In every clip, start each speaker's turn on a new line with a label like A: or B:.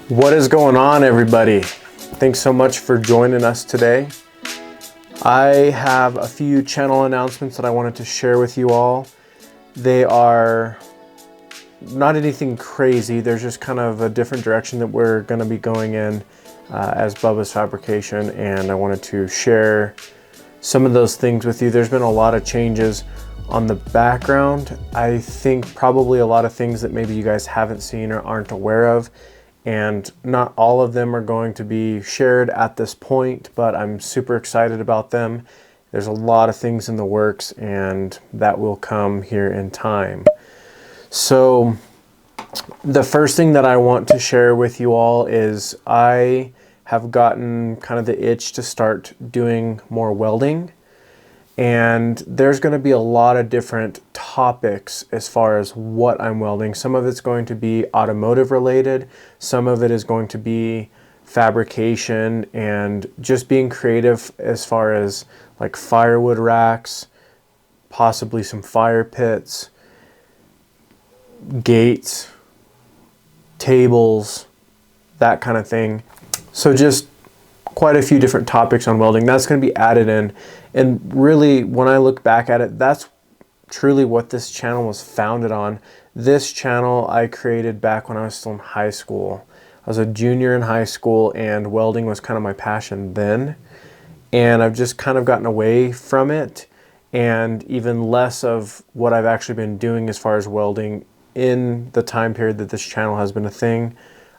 A: What is going on, everybody? Thanks so much for joining us today. I have a few channel announcements that I wanted to share with you all. They are not anything crazy. There's just kind of a different direction that we're going to be going in as Bubbas Fabrication, and I wanted to share some of those things with you. There's been a lot of changes on the background. I think probably a lot of things that maybe you guys haven't seen or aren't aware of, and not all of them are going to be shared at this point, but I'm super excited about them. There's a lot of things in the works, and that will come here in time. So the first thing that I want to share with you all is I have gotten kind of the itch to start doing more welding. And there's going to be a lot of different topics as far as what I'm welding. Some of it's going to be automotive related. Some of it is going to be fabrication and just being creative as far as like firewood racks, possibly some fire pits, gates, tables, that kind of thing. So just quite a few different topics on welding. That's going to be added in. And really, when I look back at it, that's truly what this channel was founded on. This channel I created back when I was still in high school. I was a junior in high school, and welding was kind of my passion then. And I've just kind of gotten away from it, and even less of what I've actually been doing as far as welding in the time period that this channel has been a thing.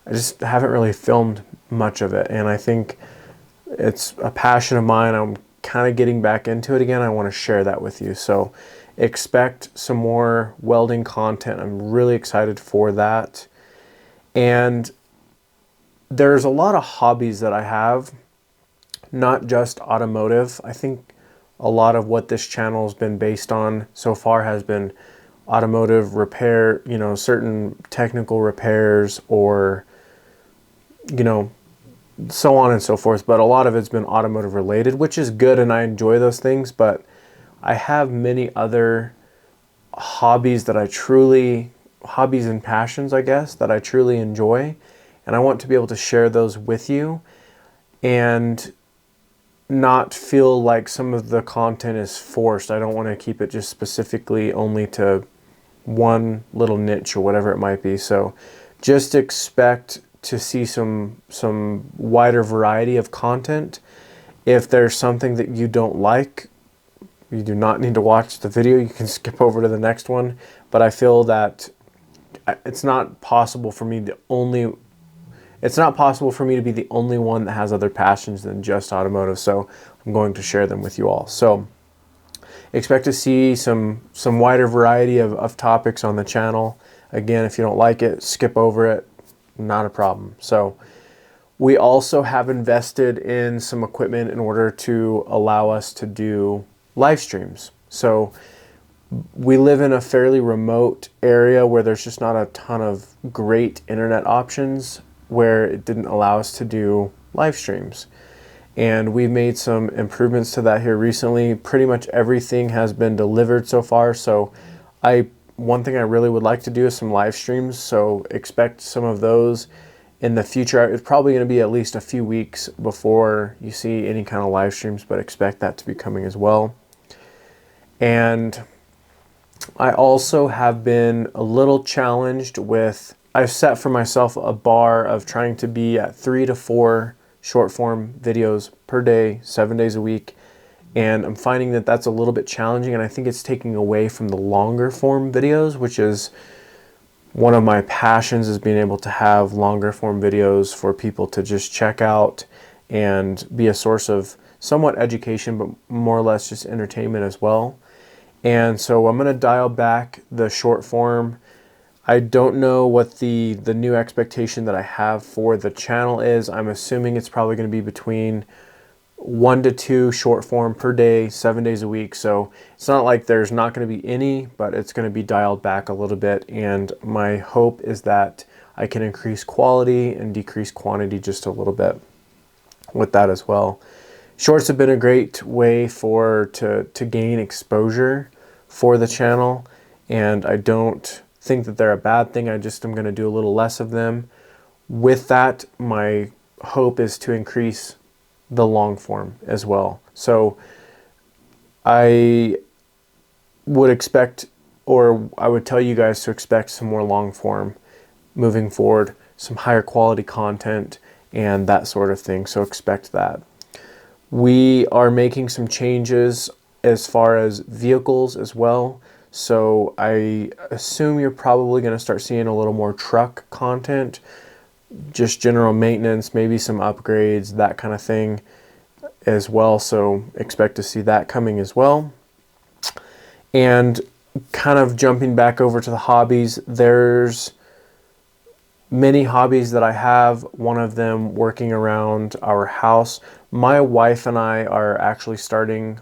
A: I just haven't really filmed much of it, and I think it's a passion of mine. I'm kind of getting back into it again. I want to share that with you. So expect some more welding content. I'm really excited for that. And there's a lot of hobbies that I have, not just automotive. I think a lot of what this channel has been based on so far has been automotive repair, you know, certain technical repairs, or, you know, so on and so forth. But a lot of it's been automotive related, which is good, and I enjoy those things. But I have many other hobbies that hobbies and passions, I guess, that I truly enjoy, and I want to be able to share those with you and not feel like some of the content is forced. I don't want to keep it just specifically only to one little niche or whatever it might be. So just expect to see some wider variety of content. If there's something that you don't like, you do not need to watch the video. You can skip over to the next one. But I feel that it's not possible for me to be the only one that has other passions than just automotive. So I'm going to share them with you all. So expect to see some wider variety of topics on the channel. Again, if you don't like it, skip over it. Not a problem. So we also have invested in some equipment in order to allow us to do live streams. So we live in a fairly remote area where there's just not a ton of great internet options, where it didn't allow us to do live streams. And we've made some improvements to that here recently. Pretty much everything has been delivered so far. So one thing I really would like to do is some live streams. So expect some of those in the future. It's probably going to be at least a few weeks before you see any kind of live streams, but expect that to be coming as well. And I also have been a little challenged with, I've set for myself a bar of trying to be at 3 to 4 short form videos per day, 7 days a week. And I'm finding that that's a little bit challenging, and I think it's taking away from the longer form videos, which is one of my passions, is being able to have longer form videos for people to just check out and be a source of somewhat education, but more or less just entertainment as well. And so I'm going to dial back the short form. I don't know what the new expectation that I have for the channel is. I'm assuming it's probably going to be between 1 to 2 short form per day, 7 days a week. So it's not like there's not going to be any, but it's going to be dialed back a little bit. And my hope is that I can increase quality and decrease quantity just a little bit with that as well. Shorts have been a great way to gain exposure for the channel, and I don't think that they're a bad thing. I just am going to do a little less of them. With that, my hope is to increase the long form as well. So I would expect, or I would tell you guys to expect some more long form moving forward, some higher quality content and that sort of thing. So expect that. We are making some changes as far as vehicles as well. So I assume you're probably going to start seeing a little more truck content, just general maintenance, maybe some upgrades, that kind of thing as well. So expect to see that coming as well. And kind of jumping back over to the hobbies, there's many hobbies that I have, one of them working around our house. My wife and I are actually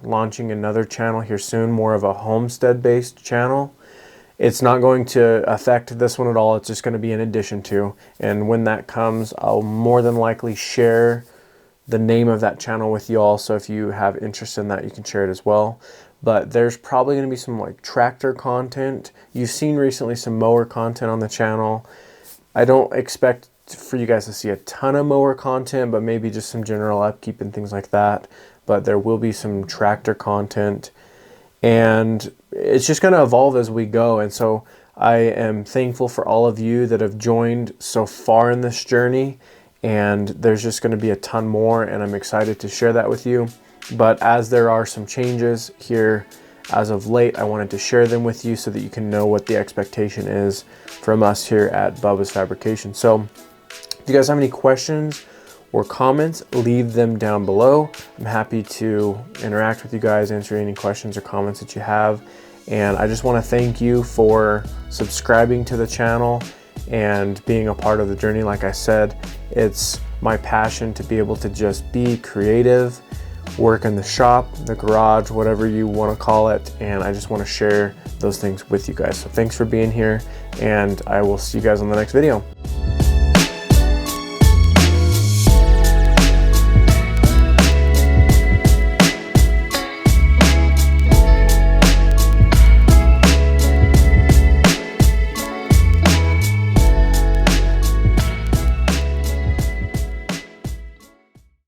A: launching another channel here soon, more of a homestead based channel. It's not going to affect this one at all, it's just going to be in addition to. And when that comes, I'll more than likely share the name of that channel with you all, so if you have interest in that, you can share it as well. But there's probably going to be some like tractor content. You've seen recently some mower content on the channel. I don't expect for you guys to see a ton of mower content, but maybe just some general upkeep and things like that. But there will be some tractor content, and it's just going to evolve as we go. And so I am thankful for all of you that have joined so far in this journey, and there's just going to be a ton more, and I'm excited to share that with you. But as there are some changes here as of late, I wanted to share them with you so that you can know what the expectation is from us here at Bubbas Fabrication. So if you guys have any questions or comments, leave them down below. I'm happy to interact with you guys, answer any questions or comments that you have. And I just want to thank you for subscribing to the channel and being a part of the journey. Like I said, it's my passion to be able to just be creative, work in the shop, the garage, whatever you want to call it, and I just want to share those things with you guys. So thanks for being here, and I will see you guys on the next video.